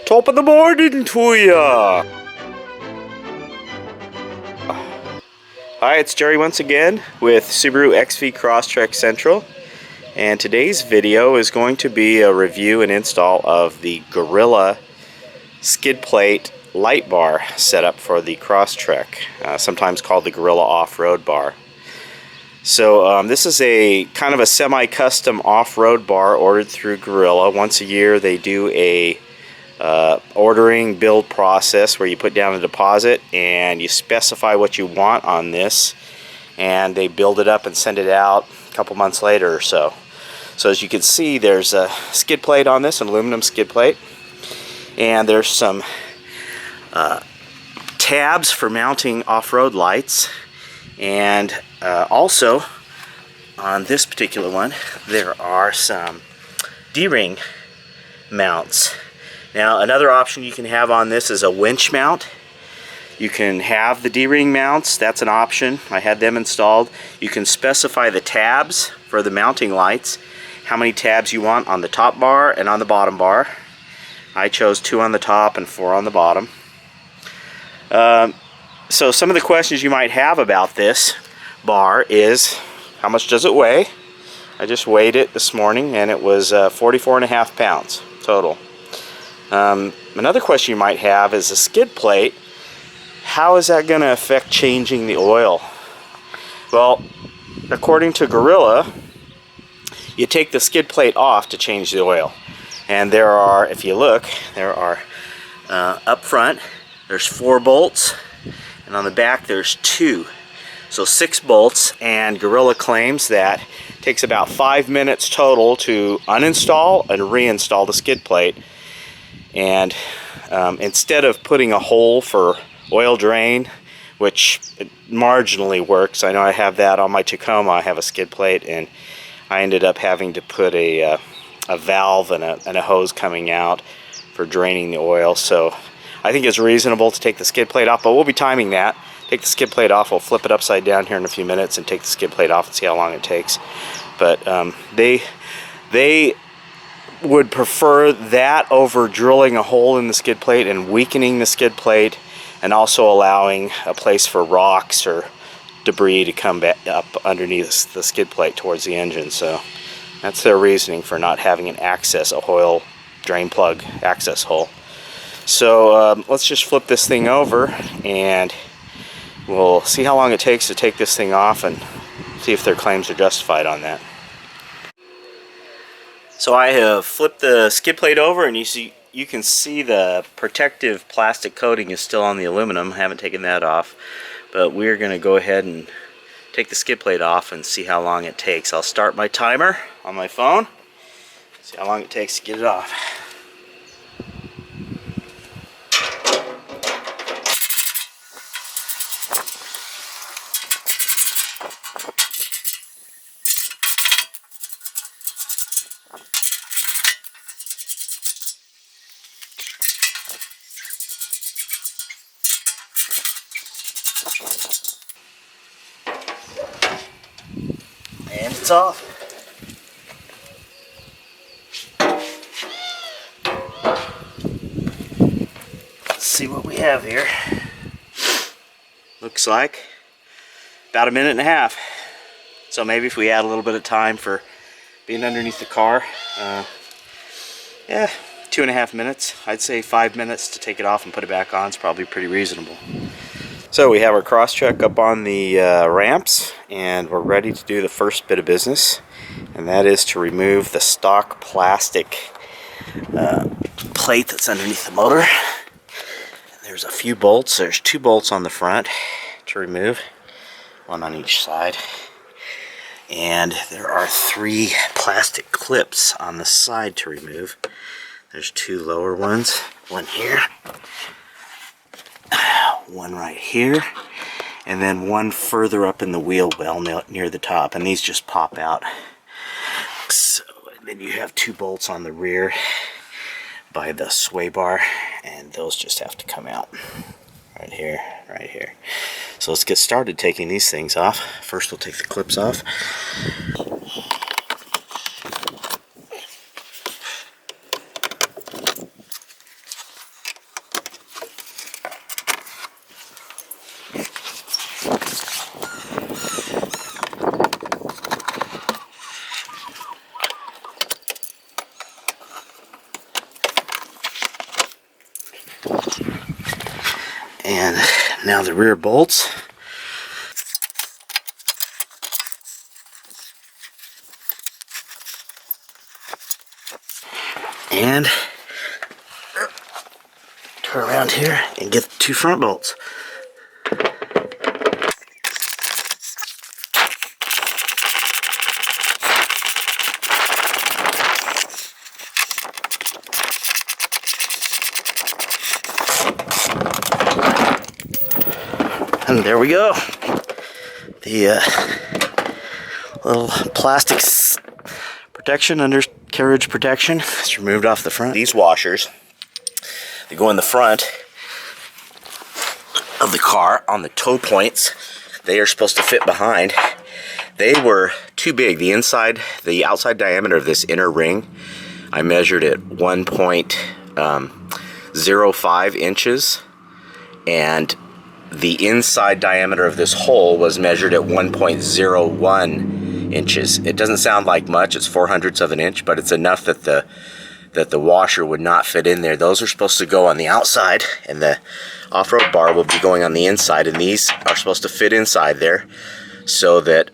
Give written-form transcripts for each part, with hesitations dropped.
Top of the morning to ya! Hi, it's Jerry once again with Subaru Crosstrek Central, and today's video is going to be a review and install of the Gorilla skid plate light bar setup for the Crosstrek, sometimes called the Gorilla Off-Road Bar. So this is a kind of a semi-custom off-road bar ordered through Gorilla. Once a year they do a ordering build process where you put down a deposit and you specify what you want on this, and they build it up and send it out a couple months later or so. So as you can see, there's a skid plate on this, an aluminum skid plate, and there's some tabs for mounting off-road lights, and also on this particular one there are some D-ring mounts. Now another option you can have on this is a winch mount. You can have the D-ring mounts, that's an option. I had them installed. You can specify the tabs for the mounting lights, how many tabs you want on the top bar and on the bottom bar. I chose 2 on the top and 4 on the bottom. So some of the questions you might have about this bar is, how much does it weigh? I just weighed it this morning and it was 44.5 pounds total. Another question you might have is a skid plate. How is that going to affect changing the oil? Well, according to Gorilla, you take the skid plate off to change the oil. And there are, if you look, there are up front, there's 4 bolts, and on the back there's 2. So 6 bolts, and Gorilla claims that it takes about 5 minutes total to uninstall and reinstall the skid plate. And instead of putting a hole for oil drain, which marginally works, I know I have that on my Tacoma, I have a skid plate, and I ended up having to put a valve and a hose coming out for draining the oil. So I think it's reasonable to take the skid plate off, but we'll be timing that. Take the skid plate off, we'll flip it upside down here in a few minutes and take the skid plate off and see how long it takes. But they would prefer that over drilling a hole in the skid plate and weakening the skid plate, and also allowing a place for rocks or debris to come back up underneath the skid plate towards the engine. So that's their reasoning for not having an oil drain plug access hole. So let's just flip this thing over and we'll see how long it takes to take this thing off and see if their claims are justified on that. So I have flipped the skid plate over, and you can see the protective plastic coating is still on the aluminum. I haven't taken that off, but we're going to go ahead and take the skid plate off and see how long it takes. I'll start my timer on my phone, see how long it takes to get it off. And it's off. Let's see what we have here. Looks like about 1.5 minutes. So maybe if we add a little bit of time for being underneath the car, yeah, 2.5 minutes. I'd say 5 minutes to take it off and put it back on. It's probably pretty reasonable. So we have our Crosstrek up on the ramps, and we're ready to do the first bit of business, and that is to remove the stock plastic plate that's underneath the motor. There's a few bolts. There's 2 bolts on the front to remove, 1 on each side, and there are 3 plastic clips on the side to remove. There's 2 lower ones, 1 here, 1 right here, and then 1 further up in the wheel well near the top, and these just pop out. So then you have 2 bolts on the rear by the sway bar, and those just have to come out right here, right here. So let's get started taking these things off. First we'll take the clips off. And now the rear bolts. And turn around here and get the 2 front bolts. And there we go. The little plastic protection, undercarriage protection, is removed off the front. These washers, they go in the front of the car on the toe points. They are supposed to fit behind. They were too big. The outside diameter of this inner ring, I measured at 1.05 inches, and the inside diameter of this hole was measured at 1.01 inches. It doesn't sound like much, it's 4/100ths of an inch, but it's enough that the washer would not fit in there. Those are supposed to go on the outside, and the off-road bar will be going on the inside, and these are supposed to fit inside there so that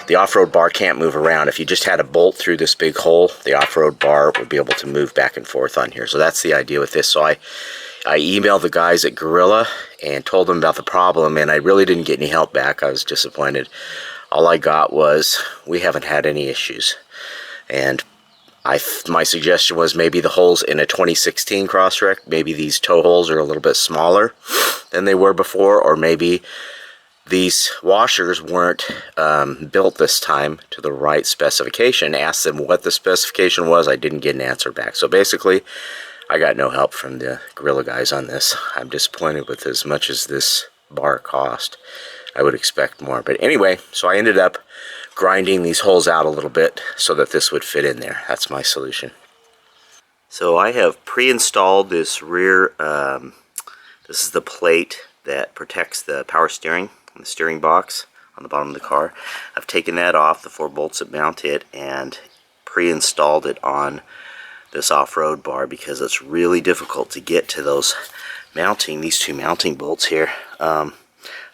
the off-road bar can't move around. If you just had a bolt through this big hole, the off-road bar would be able to move back and forth on here. So that's the idea with this. So I emailed the guys at Gorilla and told them about the problem, and I really didn't get any help back. I was disappointed. All I got was, we haven't had any issues. And my suggestion was maybe the holes in a 2016 Crosstrek, maybe these toe holes are a little bit smaller than they were before, or maybe these washers weren't built this time to the right specification. Asked them what the specification was. I didn't get an answer back. So basically, I got no help from the Gorilla guys on this. I'm disappointed with as much as this bar cost. I would expect more. But anyway, so I ended up grinding these holes out a little bit so that this would fit in there. That's my solution. So I have pre-installed this rear, this is the plate that protects the power steering and the steering box on the bottom of the car. I've taken that off, the 4 bolts that mount it, and pre-installed it on this off-road bar because it's really difficult to get to these 2 mounting bolts here.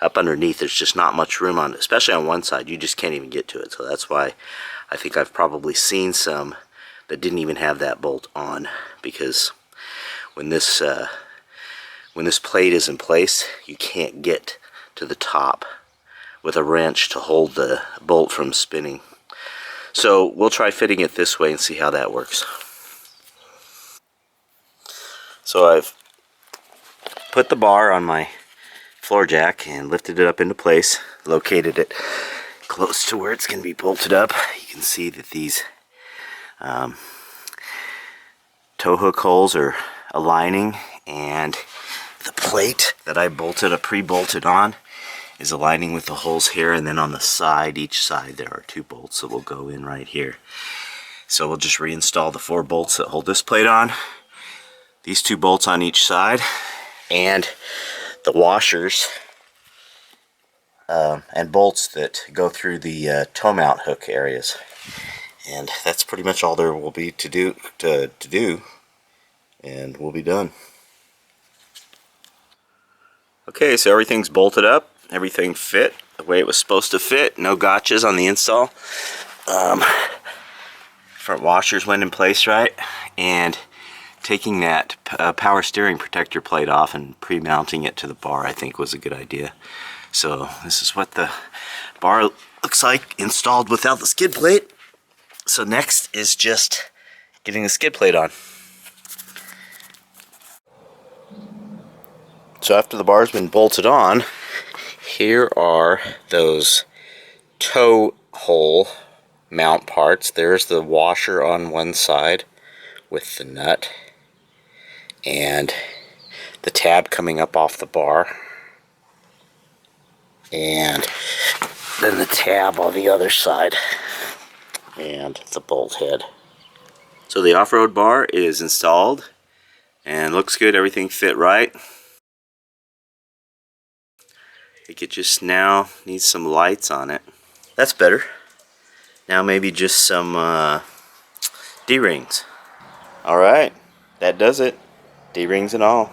Up underneath, there's just not much room on it, especially on one side. You just can't even get to it. So that's why I think I've probably seen some that didn't even have that bolt on, because when this plate is in place, you can't get to the top with a wrench to hold the bolt from spinning. So we'll try fitting it this way and see how that works. So I've put the bar on my floor jack and lifted it up into place, located it close to where it's going to be bolted up. You can see that these tow hook holes are aligning, and the plate that I pre-bolted on is aligning with the holes here, and then on the side, each side, there are 2 bolts that will go in right here. So we'll just reinstall the 4 bolts that hold this plate on, these 2 bolts on each side, and the washers and bolts that go through the toe mount hook areas. And that's pretty much all there will be to do, and we'll be done. Okay, so everything's bolted up, everything fit the way it was supposed to fit, no gotchas on the install. Front washers went in place right, and taking that power steering protector plate off and pre-mounting it to the bar, I think, was a good idea. So this is what the bar looks like installed without the skid plate. So next is just getting the skid plate on. So after the bar's been bolted on, here are those toe hole mount parts. There's the washer on one side with the nut, and the tab coming up off the bar, and then the tab on the other side, and the bolt head. So the off-road bar is installed and looks good. Everything fit right. I think it just now needs some lights on it. That's better. Now maybe just some D-rings. Alright, that does it. D-rings and all.